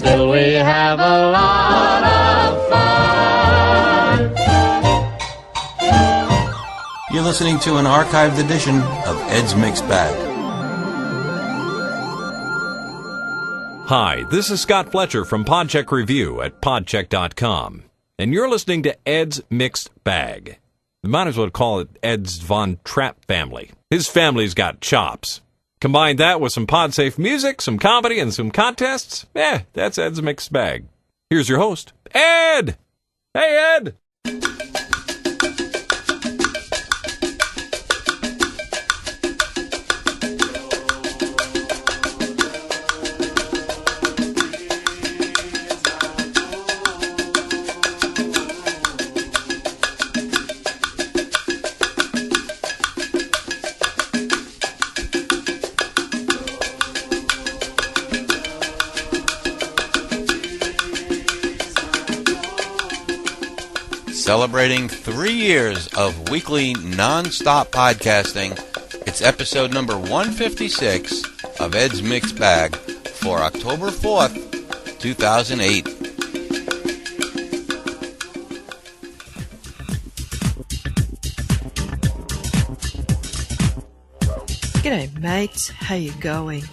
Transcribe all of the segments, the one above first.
still we have a lot of fun. You're listening to an archived edition of Ed's Mixed Bag. Hi, this is Scott Fletcher from Podcheck Review at podcheck.com, and you're listening to Ed's Mixed Bag. You might as well call it Ed's Von Trapp family. His family's got chops. Combine that with some pod-safe music, some comedy, and some contests, that's Ed's Mixed Bag. Here's your host, Ed! Hey, Ed! Celebrating 3 years of weekly non-stop podcasting, it's episode number 156 of Ed's Mixed Bag for October 4th, 2008. G'day mates, how you going?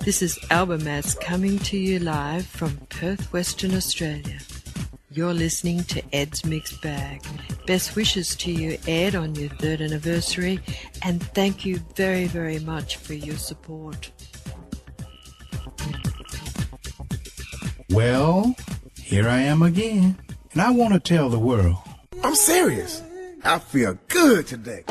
This is Albumaz coming to you live from Perth, Western Australia. You're listening to Ed's Mixed Bag. Best wishes to you, Ed, on your 3rd anniversary, and thank you very, very much for your support. Well, here I am again, and I want to tell the world. I'm serious. I feel good today.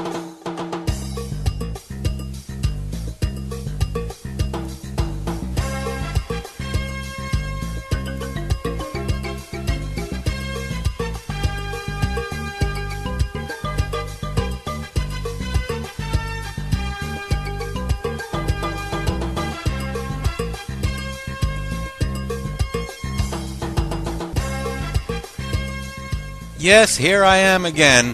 Yes, here I am again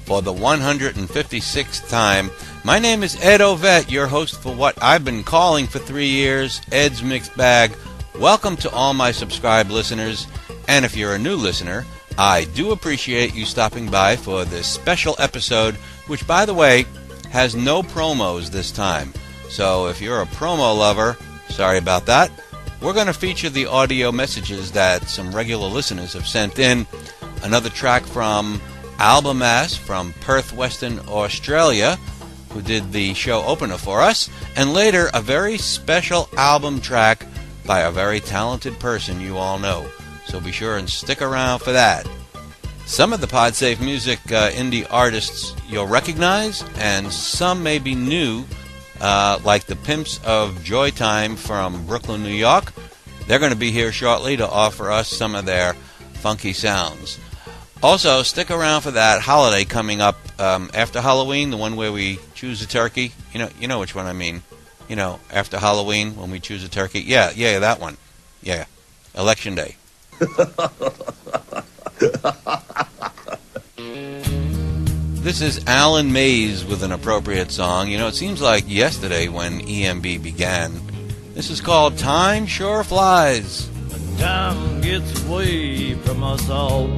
for the 156th time. My name is Ed Ovett, your host for what I've been calling for 3 years, Ed's Mixed Bag. Welcome to all my subscribed listeners, and if you're a new listener, I do appreciate you stopping by for this special episode, which, by the way, has no promos this time. So if you're a promo lover, sorry about that. We're going to feature the audio messages that some regular listeners have sent in. Another track from Albumaz from Perth, Western Australia, who did the show opener for us, and later a very special album track by a very talented person you all know. So be sure and stick around for that. Some of the PodSafe Music indie artists you'll recognize, and some may be new, like the Pimps of Joytime from Brooklyn, New York. They're going to be here shortly to offer us some of their funky sounds. Also, stick around for that holiday coming up after Halloween, the one where we choose a turkey. You know which one I mean. After Halloween when we choose a turkey. Yeah, that one. Yeah, Election Day. This is Alan Mays with an appropriate song. It seems like yesterday when EMB began. This is called Time Sure Flies. When time gets away from us all,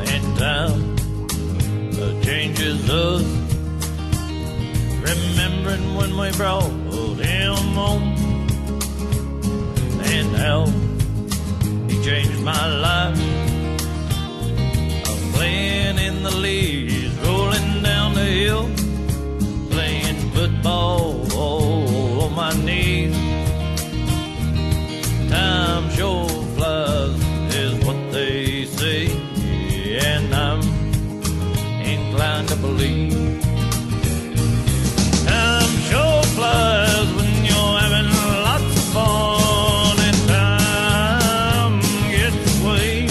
and time changes us, remembering when we brought him home, and how he changed my life. I'm playing in the leaves, rolling down the hill, playing football on my knees. Time sure flies is what they say, and I'm inclined to believe. Time sure flies when you're having lots of fun, and time gets away.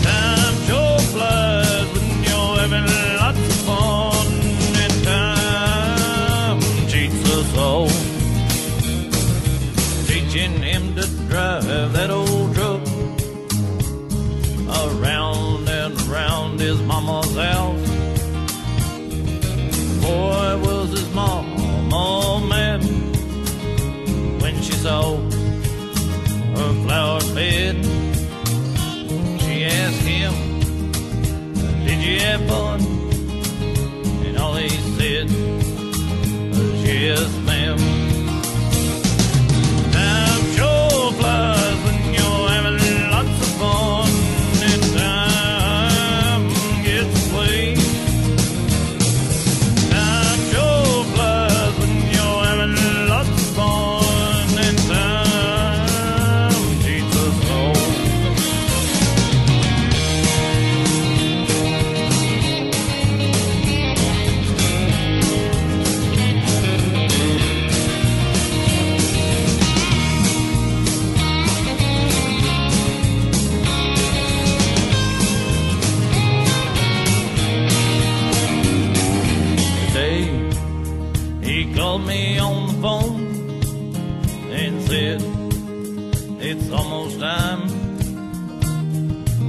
Time sure flies when you're having lots of fun, and time cheats us all. Teaching him to drive that old truck around and around his mama's house. Boy, was his mama mad when she saw her flower bed. She asked him, did you have fun? And all he said was, yes, ma'am. Time sure flies when you're having lots of fun, and time gets away. Time sure flies when you're having lots of fun, and time cheats us all. He called me on the phone and said, it's almost time.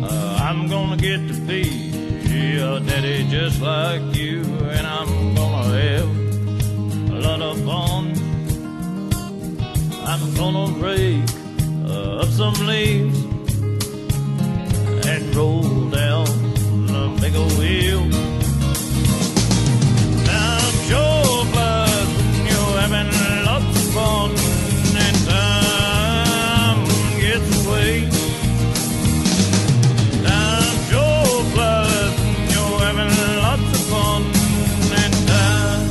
I'm gonna get to be a daddy just like you, and I'm gonna have a lot of fun. I'm gonna rake up some leaves and roll down the big old hill. Time sure flies when you're having lots of fun, and time gets away. Time sure flies when you're having lots of fun, and time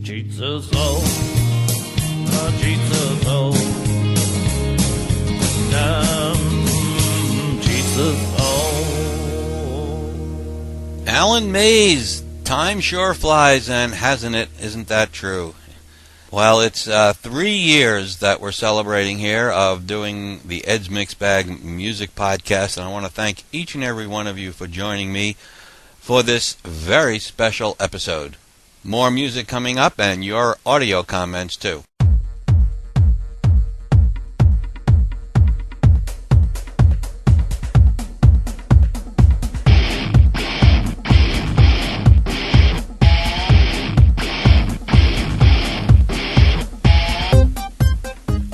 cheats us all. Cheats us all. Time cheats us all. Alan Mays, time sure flies, and hasn't it? Isn't that true? Well, it's 3 years that we're celebrating here of doing the Ed's Mixed Bag Music Podcast, and I want to thank each and every one of you for joining me for this very special episode. More music coming up, and your audio comments too.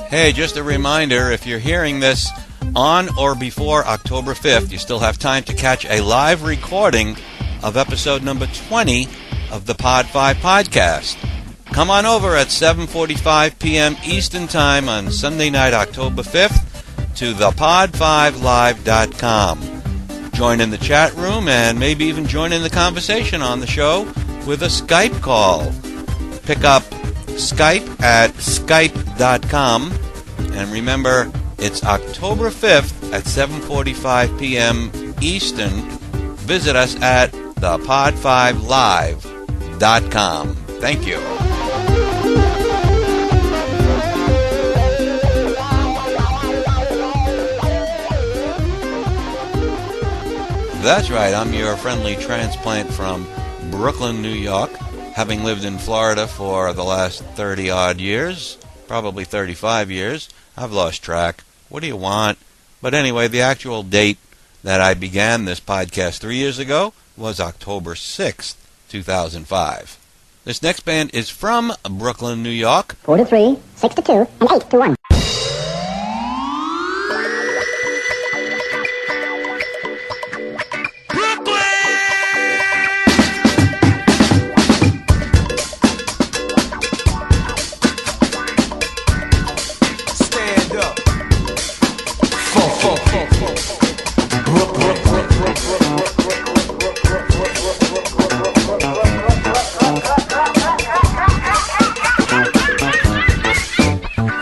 Hey, just a reminder, if you're hearing this on or before October 5th, you still have time to catch a live recording of episode number 20 of the Pod 5 podcast. Come on over at 7:45 p.m. Eastern Time on Sunday night, October 5th, to thepod5live.com. Join in the chat room and maybe even join in the conversation on the show with a Skype call. Pick up Skype at skype.com. And remember, it's October 5th at 7:45 p.m. Eastern. Visit us at thepod5live.com. Thank you. That's right, I'm your friendly transplant from Brooklyn, New York, having lived in Florida for the last 30-odd years, probably 35 years. I've lost track. What do you want? But anyway, the actual date that I began this podcast 3 years ago was October 6th, 2005. This next band is from Brooklyn, New York. 4 to 3, 6 to 2, and 8 to 1.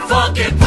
Fuck it.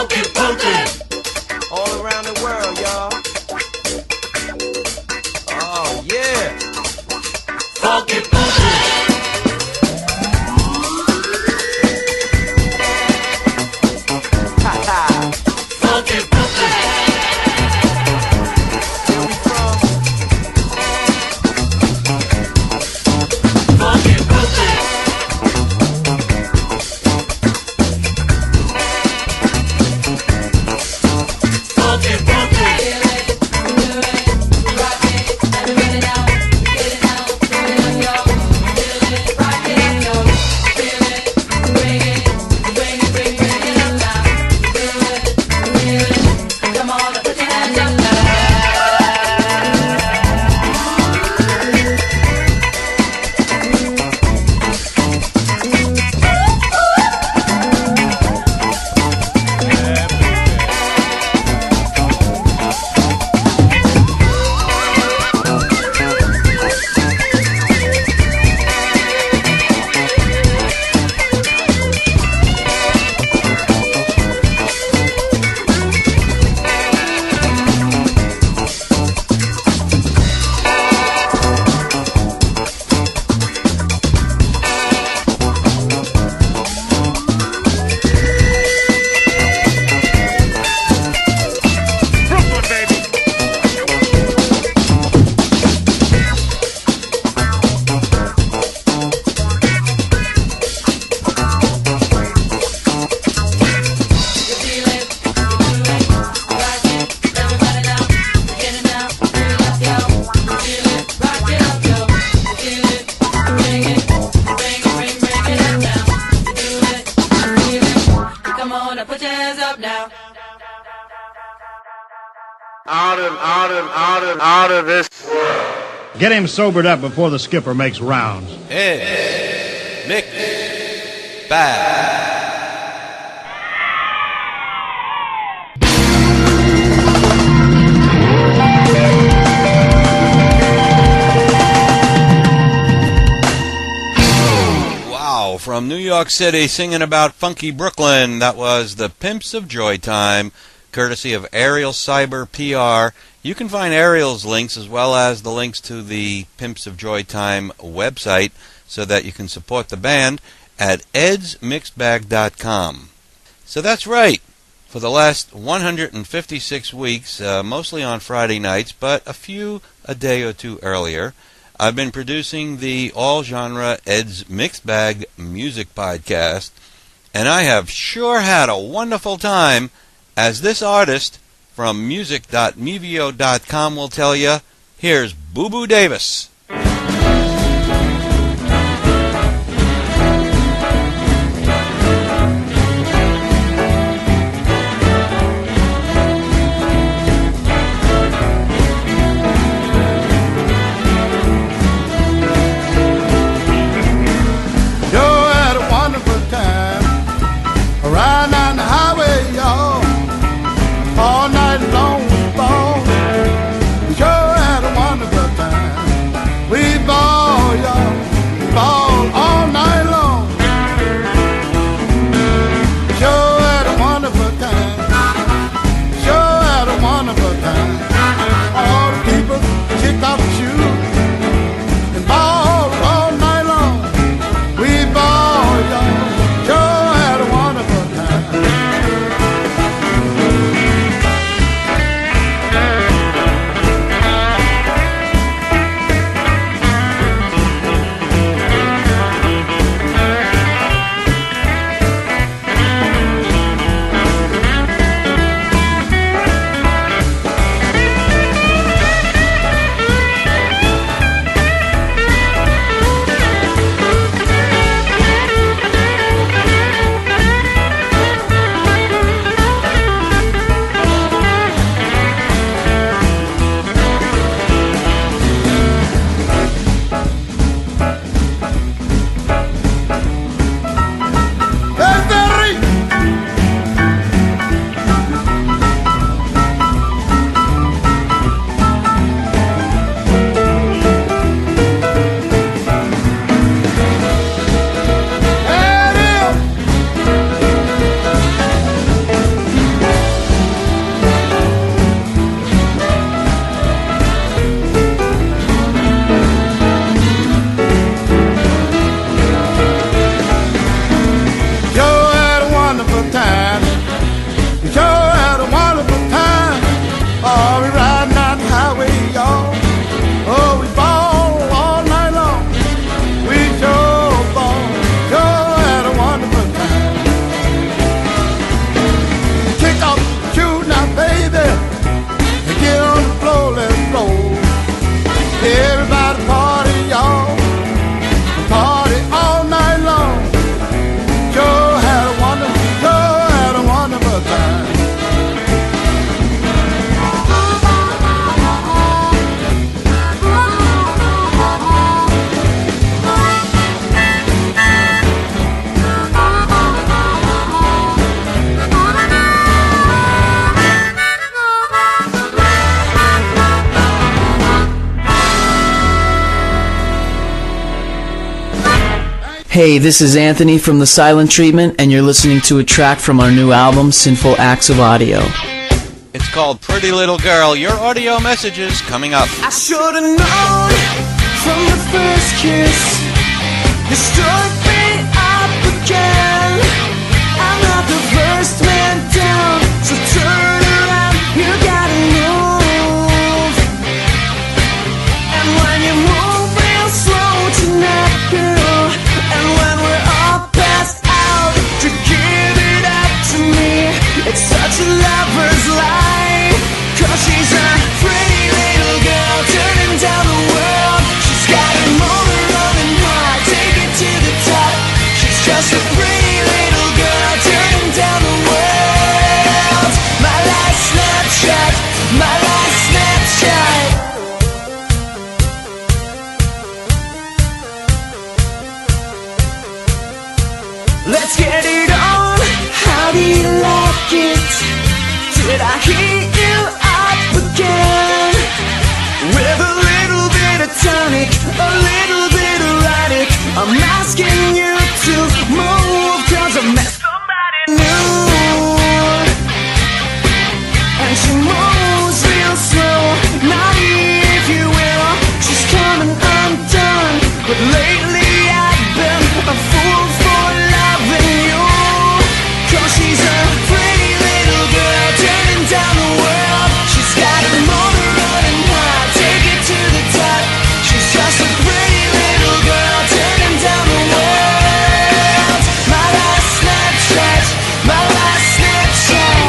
Funky Punky. All around the world, y'all. Oh, yeah. Funky Punky. Ha ha. Funky Punky. Where we from? Funky Punky. Funky Punky. Brooklyn, baby. Come on, now put your hands up now. Out of this. Get him sobered up before the skipper makes rounds. Ed Mixed Bag. Wow, from New York City singing about funky Brooklyn, that was the Pimps of Joy Time, courtesy of Ariel Cyber PR. You can find Ariel's links as well as the links to the Pimps of Joy Time website so that you can support the band at edsmixedbag.com. So that's right. For the last 156 weeks, mostly on Friday nights, but a few a day or two earlier, I've been producing the all-genre Ed's Mixed Bag music podcast, and I have sure had a wonderful time, as this artist from music.mevio.com will tell you. Here's Boo Boo Davis. Riding down the highway, y'all, all night long was fall. Sure had a wonderful time. Hey, this is Anthony from The Silent Treatment, and you're listening to a track from our new album, Sinful Acts of Audio. It's called Pretty Little Girl. Your audio messages coming up. I should have known from the first kiss. You struck me up again. I'm not the first man down, so turn around, you gotta move. And when you move real slow tonight, girl, and when we're all passed out, to give it up to me, it's such a lover's lie. 'Cause she's a pretty little girl turning down the world. She's got a motor running hard, take it to the top. She's just a pretty little girl turning down the world. My last snapshot, my last snapshot. Let's get it on. How do you like it? Did I heat you up again? With a little bit of tonic, a little bit erotic. I'm asking you to move, 'cause I met somebody new. And she moves real slow, naughty if you will. She's coming undone, but lately I've been a fool for loving you. 'Cause she's a pretty little girl turning down the world. She's got a motor running hard, take it to the top. She's just a pretty little girl turning down the world. My last snapshot, my last snapshot.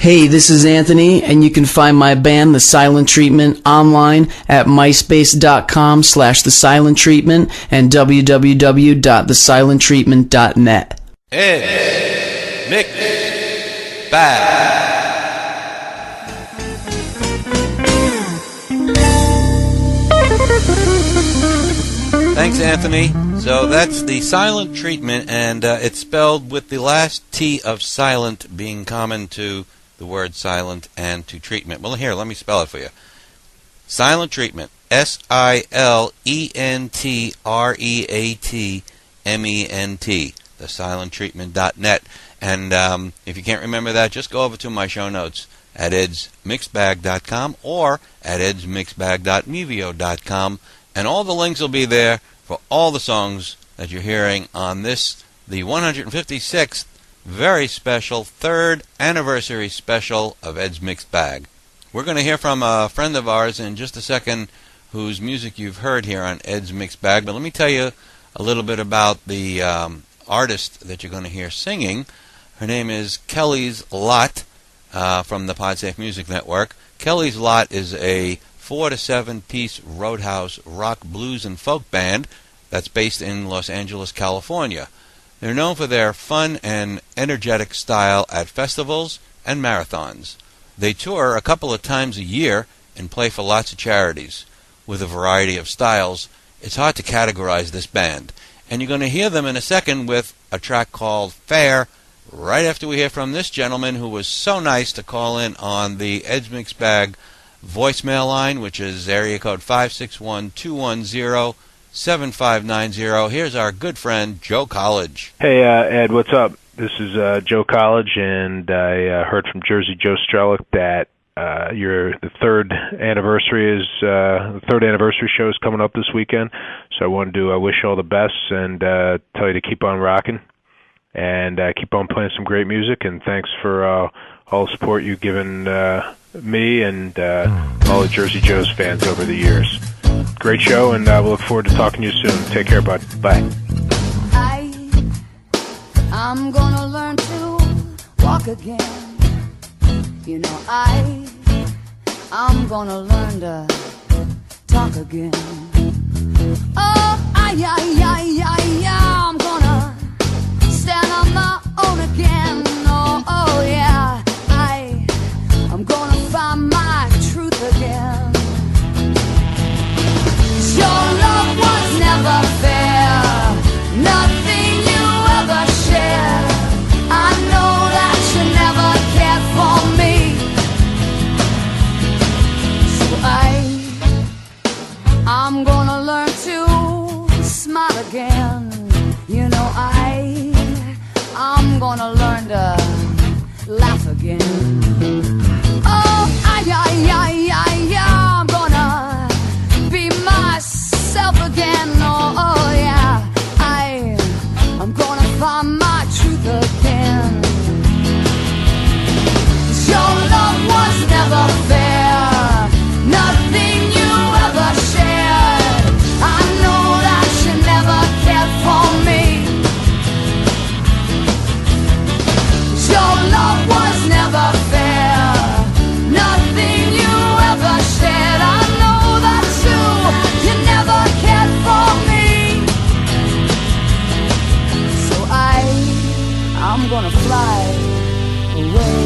Hey, this is Anthony, and you can find my band, The Silent Treatment, online at myspace.com/The Silent Treatment and www.thesilentreatment.net. Ed Mix Bag. Thanks, Anthony. So that's The Silent Treatment, and it's spelled with the last T of silent being common to the word silent and to treatment. Well, here, let me spell it for you. Silent Treatment, SILENTREATMENT, thesilentreatment.net. And if you can't remember that, just go over to my show notes at edsmixbag.com or at edsmixbag.mevio.com, and all the links will be there for all the songs that you're hearing on this, the 156th very special 3rd anniversary special of Ed's Mixed Bag. We're going to hear from a friend of ours in just a second whose music you've heard here on Ed's Mixed Bag, but let me tell you a little bit about the artist that you're going to hear singing. Her name is Kelly's Lot from the PodSafe Music Network. Kelly's Lot is a 4 to 7 piece Roadhouse rock, blues, and folk band that's based in Los Angeles, California. They're known for their fun and energetic style at festivals and marathons. They tour a couple of times a year and play for lots of charities. With a variety of styles, it's hard to categorize this band. And you're going to hear them in a second with a track called Fair, right after we hear from this gentleman who was so nice to call in on the Ed's Mixed Bag voicemail line, which is area code 561-210-7590. Here's our good friend, Joe College. Hey, Ed, what's up? This is Joe College, and I heard from Jersey Joe Strelick that the third anniversary show is coming up this weekend. So I wanted to wish you all the best and tell you to keep on rocking and keep on playing some great music. And thanks for all the support you've given me and all the Jersey Joe's fans over the years. Great show, and we'll look forward to talking to you soon. Take care, bud. Bye. I'm gonna learn to walk again. You know, I'm gonna learn to talk again. Oh, I'm gonna stand on my own again. Oh yeah, I'm gonna find my truth again. Your love was never fair, nothing you ever shared. I know that you never cared for me. I'm gonna learn to smile again. You know, I'm gonna learn to laugh again. Oh, I'm gonna be myself again. Oh yeah, I'm gonna find my truth again. Your love was never fair, nothing you ever shared. I know that you never cared for me. Your love was never fair, nothing you ever shared. I know that too, you never cared for me. So I'm gonna fly away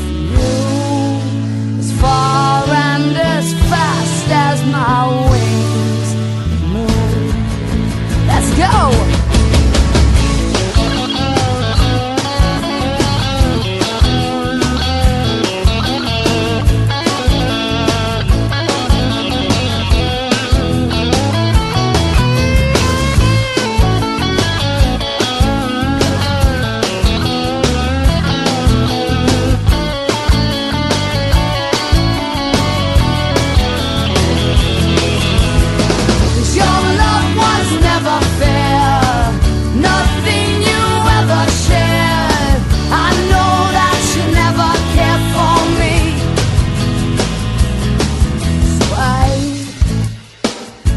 from you, as far and as fast as my wings move. Let's go!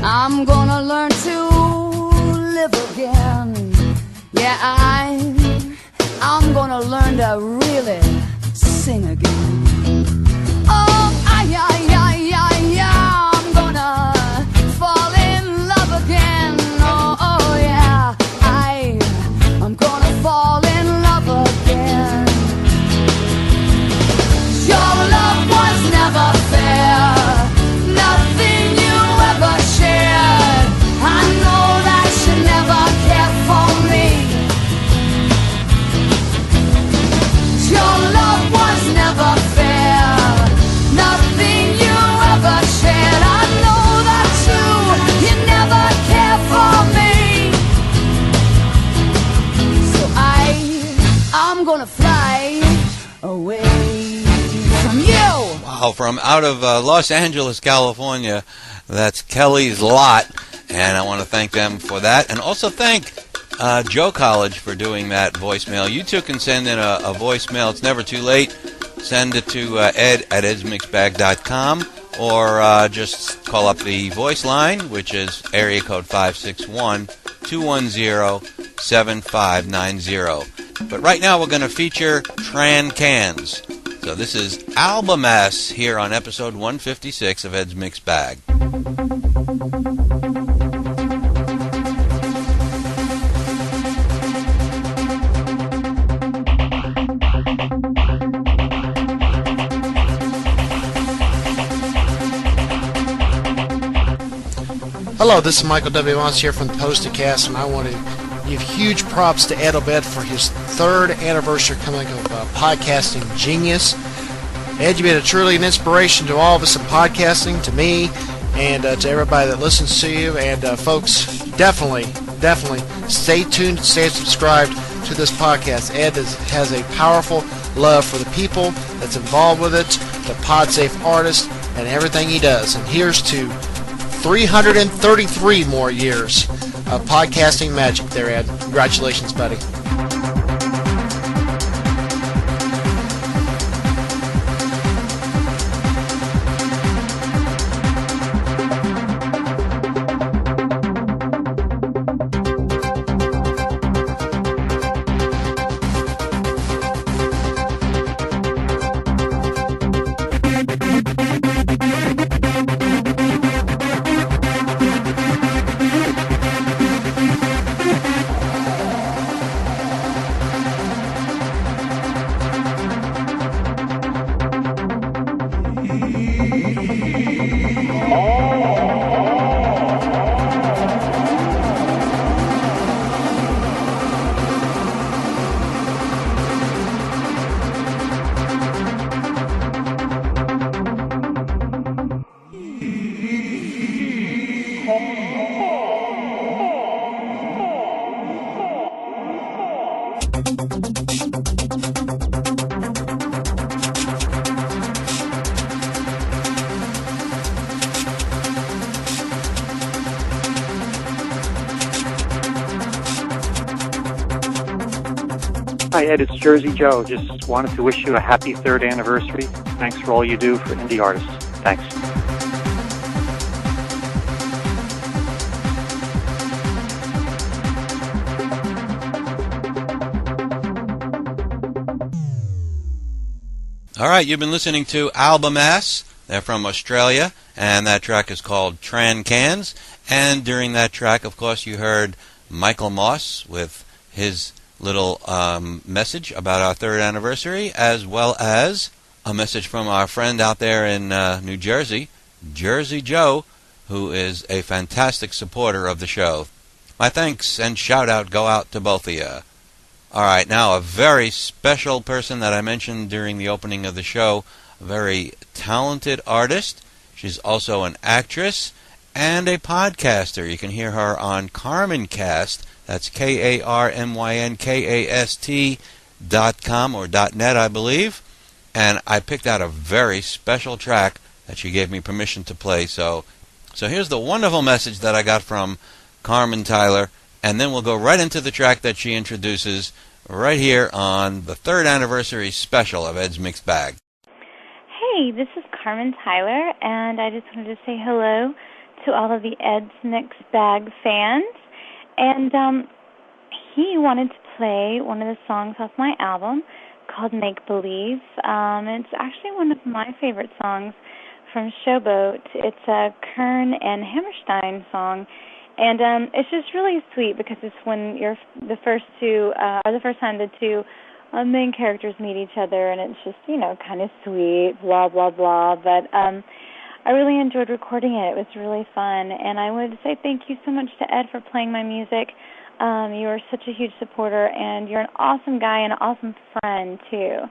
I'm gonna learn to live again. Yeah, I'm gonna learn to really sing again. Oh, I'm gonna fall in love again. Oh yeah, I'm gonna fall in love again. Your love was never fair, nothing you ever shared. I know that you never cared for me. Your love was never fair, nothing you ever shared. I know that too, you never cared for me. So I'm gonna fly away from you. Wow, from out of Los Angeles, California, that's Kelly's Lot, and I want to thank them for that, and also thank Joe College for doing that voicemail. You too can send in a voicemail. It's never too late. Send it to ed@edsmixbag.com, or just call up the voice line, which is area code 561-210-7590. But right now we're going to feature Tran Cans. So this is Album S here on episode 156 of Ed's Mixed Bag. Hello, this is Michael W. Mons here from the Posted Cast, and I want to Give huge props to Ed Obed for his 3rd anniversary coming of podcasting genius. Ed, you've been a truly an inspiration to all of us in podcasting, to me, and to everybody that listens to you. And folks, definitely stay tuned, stay subscribed to this podcast. Ed has a powerful love for the people that's involved with it, the PodSafe artist, and everything he does. And here's to 333 more years of podcasting magic there, Ed. Congratulations, buddy. Hi, Ed. It's Jersey Joe. Just wanted to wish you a happy 3rd anniversary. Thanks for all you do for indie artists. Thanks. All right, you've been listening to Album Ass. They're from Australia, and that track is called Tran Cans. And during that track, of course, you heard Michael Moss with his little message about our 3rd anniversary, as well as a message from our friend out there in New Jersey, Jersey Joe, who is a fantastic supporter of the show. My thanks and shout-out go out to both of you. All right, now a very special person that I mentioned during the opening of the show, a very talented artist. She's also an actress and a podcaster. You can hear her on CarmenCast. That's KarmynKast.com or .net, I believe. And I picked out a very special track that she gave me permission to play. So here's the wonderful message that I got from Carmen Tyler, and then we'll go right into the track that she introduces right here on the 3rd anniversary special of Ed's Mixed Bag. Hey, this is Carmen Tyler, and I just wanted to say hello to all of the Ed's Mixed Bag fans. And he wanted to play one of the songs off my album called Make Believe. It's actually one of my favorite songs from Showboat. It's a Kern and Hammerstein song. And it's just really sweet because it's when you're the first time the two main characters meet each other, and it's just, kind of sweet, blah, blah, blah. But I really enjoyed recording it. It was really fun. And I wanted to say thank you so much to Ed for playing my music. You are such a huge supporter, and you're an awesome guy and an awesome friend, too.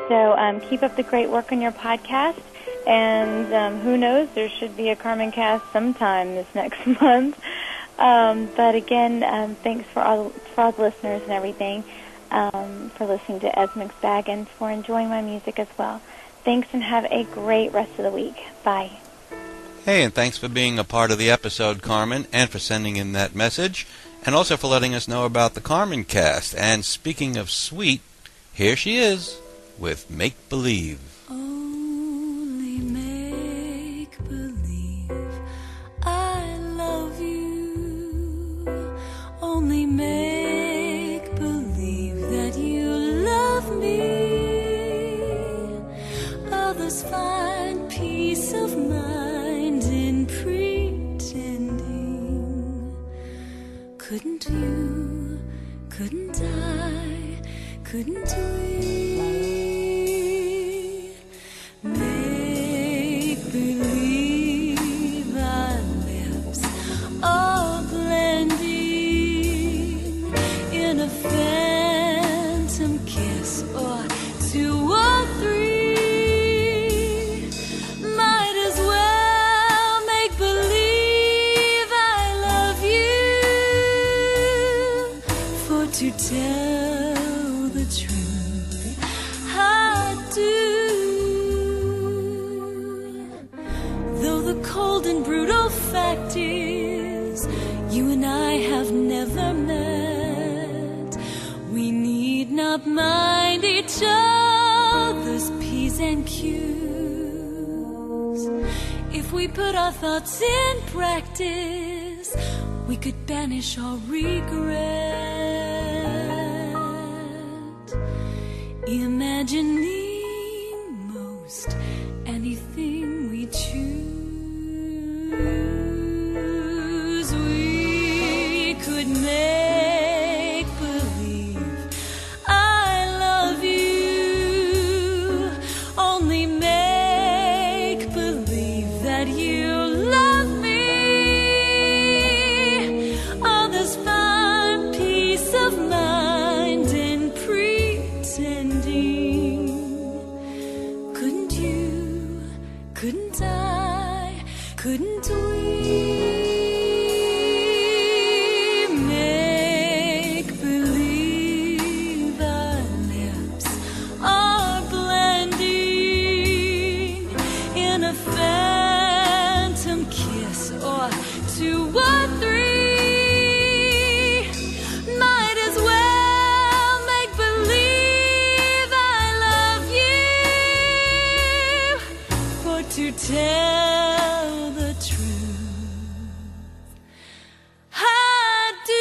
So keep up the great work on your podcast. And who knows, there should be a CarmenCast sometime this next month. But again, thanks for all the listeners and everything, for listening to Ed's Mixed Bag and for enjoying my music as well. Thanks, and have a great rest of the week. Bye. Hey, and thanks for being a part of the episode, Carmen, and for sending in that message, and also for letting us know about the CarmenCast. And speaking of sweet, here she is with Make Believe. Only make believe I love you. Only make believe that you love me. Others find peace of mind in pretending. Couldn't you, couldn't I, couldn't we? fact is, you and I have never met. We need not mind each other's P's and Q's. If we put our thoughts in practice, we could banish all regret. Imagining most anything we choose, we could make believe I love you, only make believe that you love me. All this fine peace of mind in pretending. Couldn't you, couldn't I, couldn't we make believe our lips are blending in a phantom kiss, or 2 or 3? Might as well make believe I love you, for to tell the truth, I do.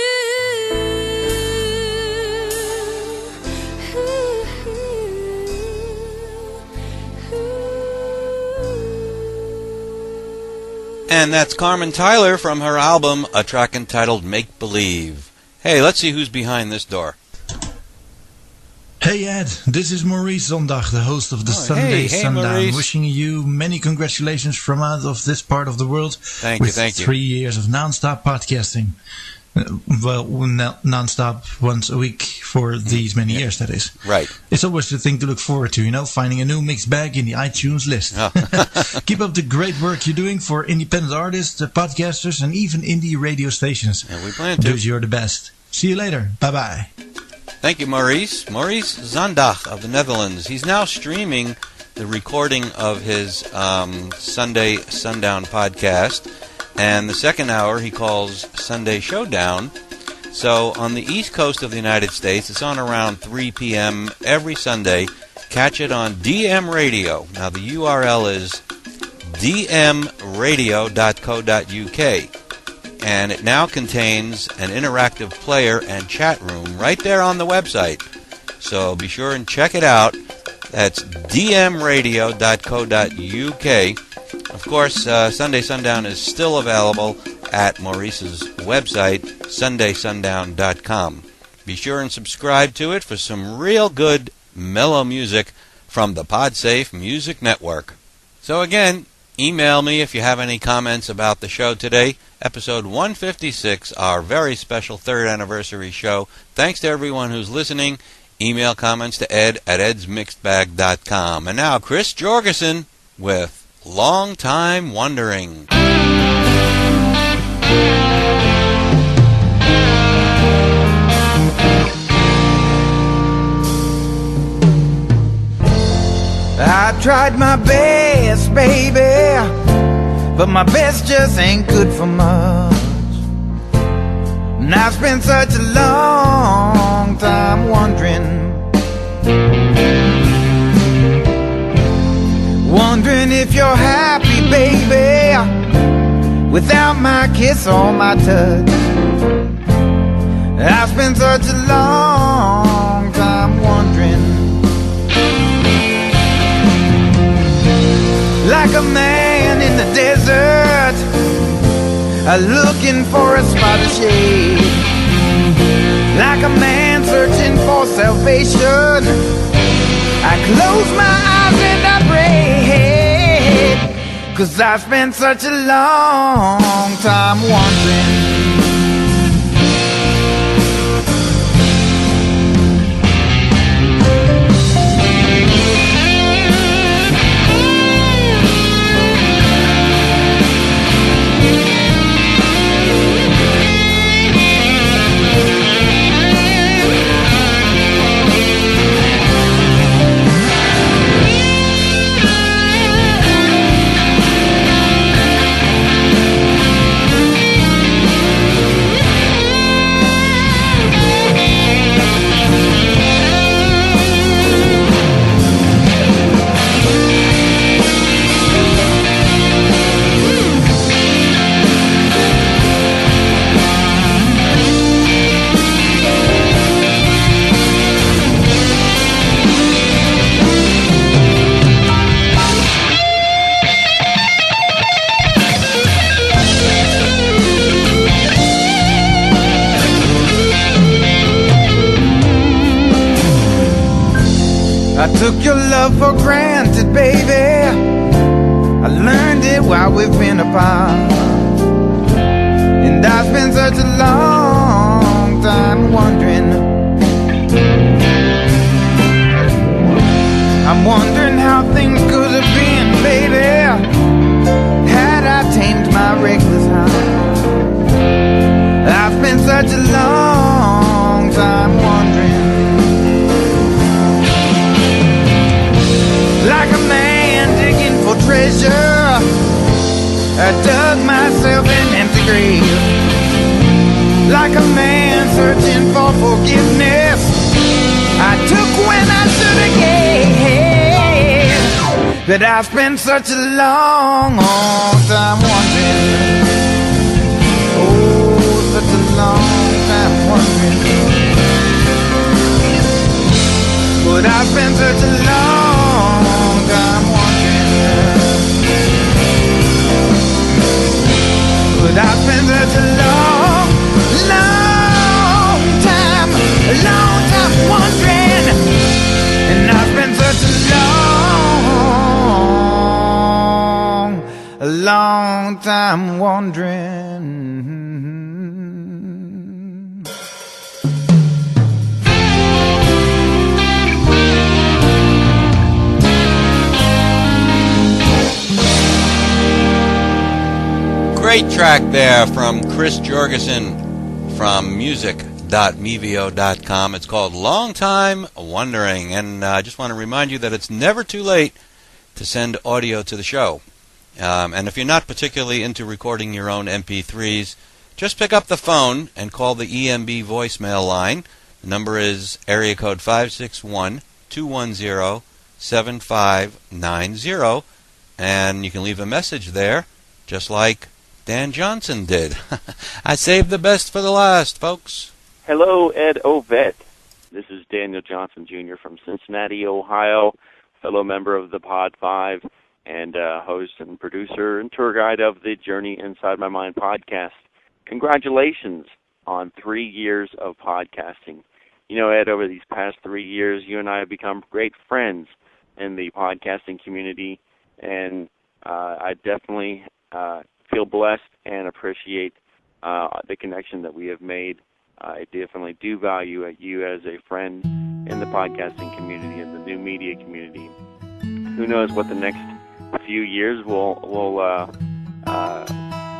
And that's Carmen Tyler from her album, a track entitled Make Believe. Hey, let's see who's behind this door. Hey Ed, this is Maurice Zondag, the host of the Sunday Sundown. Maurice. Wishing you many congratulations from out of this part of the world. Thank you. 3 years of non-stop podcasting. Non-stop once a week for these many years, that is. Right. It's always the thing to look forward to, finding a new mixed bag in the iTunes list. Oh. Keep up the great work you're doing for independent artists, podcasters, and even indie radio stations. And we plan to. Because you're the best. See you later. Bye-bye. Thank you, Maurice. Maurice Zondag of the Netherlands. He's now streaming the recording of his Sunday Sundown podcast. And the second hour he calls Sunday Showdown. So on the East Coast of the United States, it's on around 3 p.m. every Sunday. Catch it on DM Radio. Now the URL is dmradio.co.uk. And it now contains an interactive player and chat room right there on the website. So be sure and check it out. That's dmradio.co.uk. Of course, Sunday Sundown is still available at Maurice's website, sundaysundown.com. Be sure and subscribe to it for some real good, mellow music from the PodSafe Music Network. So again, email me if you have any comments about the show today. Episode 156, our very special 3rd anniversary show. Thanks to everyone who's listening. Email comments to Ed at edsmixedbag.com. And now, Chris Jorgensen with Long Time Wondering. I tried my best, baby, but my best just ain't good for much. And I've spent such a long time wondering if you're happy, baby, without my kiss or my touch. I've spent such a long time wondering, like a man in the desert, looking for a spot of shade. Like a man searching for salvation, I close my eyes and I pray, 'cause I spent such a long time wondering. I took your love for granted, baby. I learned it while we've been apart. And I spent such a long time wondering. I'm wondering how things could have been, baby, had I tamed my reckless heart. I've spent such a long time wondering. Like a man digging for treasure, I dug myself an empty grave. Like a man searching for forgiveness, I took when I should have gave. But I spent such a long time wondering. Oh, such a long time wondering. But I spent such a long time wondering. But I spent such a long time wondering. And I spent such a long time wondering. Great track there from Chris Jorgensen from music.mevio.com. It's called Long Time Wondering. And I just want to remind you that it's never too late to send audio to the show. And if you're not particularly into recording your own MP3s, just pick up the phone and call the EMB voicemail line. The number is area code 561-210-7590. And you can leave a message there, just like Dan Johnson did. I saved the best for the last, folks. Hello, Ed Ovett. This is Daniel Johnson Jr. from Cincinnati, Ohio, fellow member of the Pod 5, and host and producer and tour guide of the Journey Inside My Mind podcast. Congratulations on 3 years of podcasting. You know, Ed, over these past 3 years, you and I have become great friends in the podcasting community, and I definitely feel blessed and appreciate the connection that we have made. I definitely do value you as a friend in the podcasting community and the new media community. Who knows what the next few years will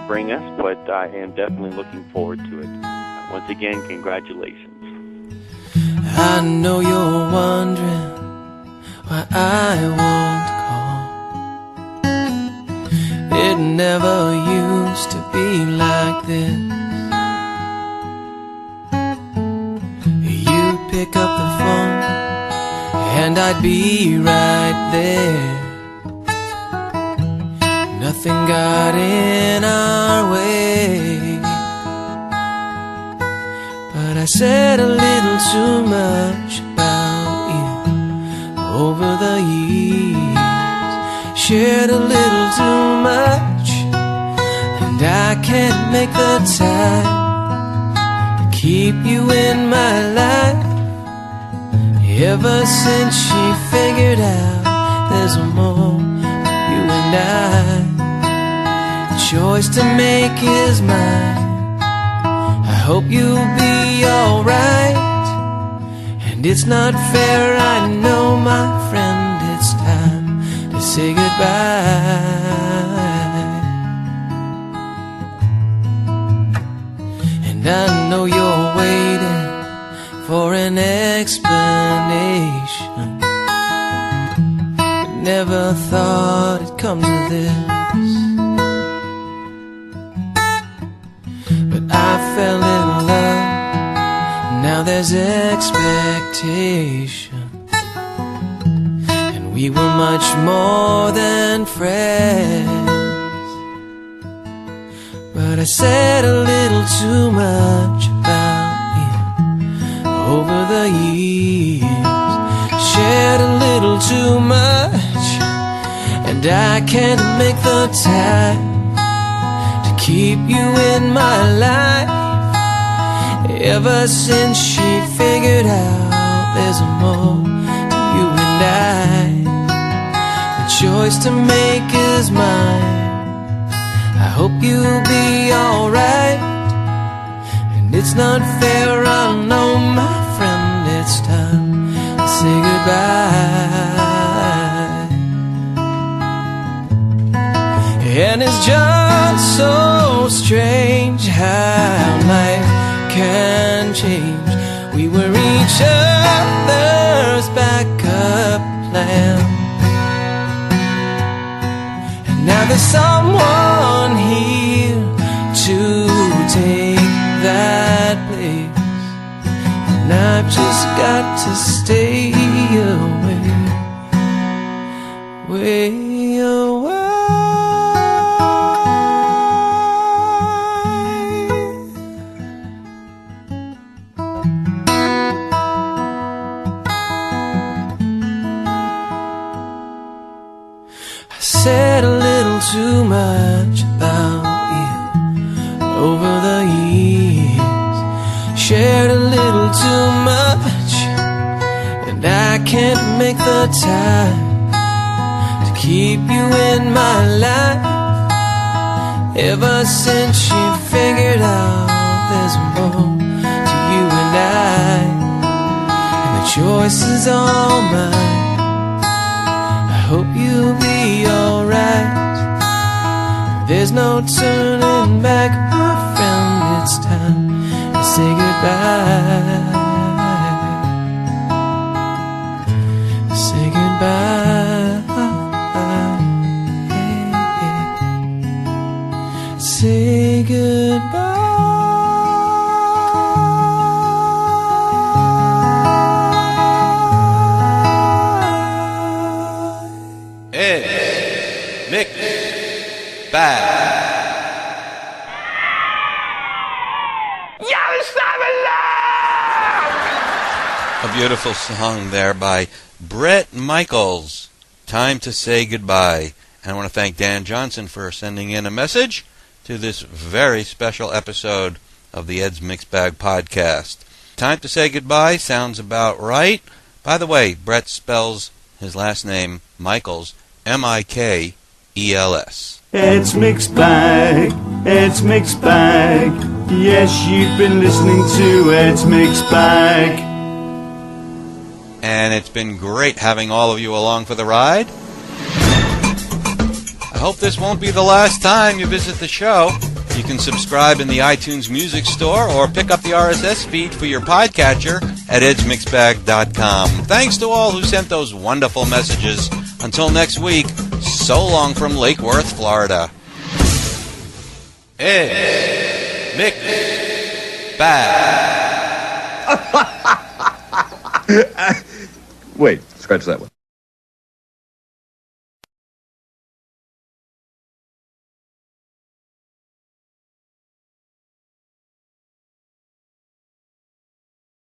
bring us, but I am definitely looking forward to it. Once again, congratulations. I know you're wondering why I won't call. It never used to be like this. You'd pick up the phone and I'd be right there. Nothing got in our way, but I said a little too much about you over the years, shared a little too much, and I can't make the time to keep you in my life. Ever since she figured out there's more you and I, the choice to make is mine. I hope you'll be alright, and it's not fair, I know, my friend, it's time to say goodbye. And I know you're waiting for an explanation, but never thought it'd come to this. But I fell in love, now there's expectation, and we were much more than friends. But I said a little too much about over the years, shared a little too much, and I can't make the time to keep you in my life. Ever since she figured out there's more to you and and I. The choice to make is mine. I hope you'll be alright. And it's not fair, I know, my friend, it's time to say goodbye. And it's just so strange how life can change. We were each other's backup plan, and now there's someone here to take that place, and I've just got to stay away, way away. Said a little too much about you over the years, shared a little too much, and I can't make the time to keep you in my life. Ever since you figured out there's more to you and the choice is all mine. I hope you'll be alright. There's no turning back, my friend, it's time to say goodbye. Say goodbye. Say goodbye. Bad. A beautiful song there by Bret Michaels. Time to say goodbye. And I want to thank Dan Johnson for sending in a message to this very special episode of the Ed's Mixed Bag podcast. Time to say goodbye sounds about right. By the way, Bret spells his last name, Michaels, M-I-K-E-L-S. Ed's Mixed Bag, Ed's Mixed Bag. Yes, you've been listening to Ed's Mixed Bag. And it's been great having all of you along for the ride. I hope this won't be the last time you visit the show. You can subscribe in the iTunes Music Store or pick up the RSS feed for your podcatcher at edsmixbag.com. Thanks to all who sent those wonderful messages. Until next week, so long from Lake Worth, Florida. Ed's Mixed Bag. Wait, scratch that one.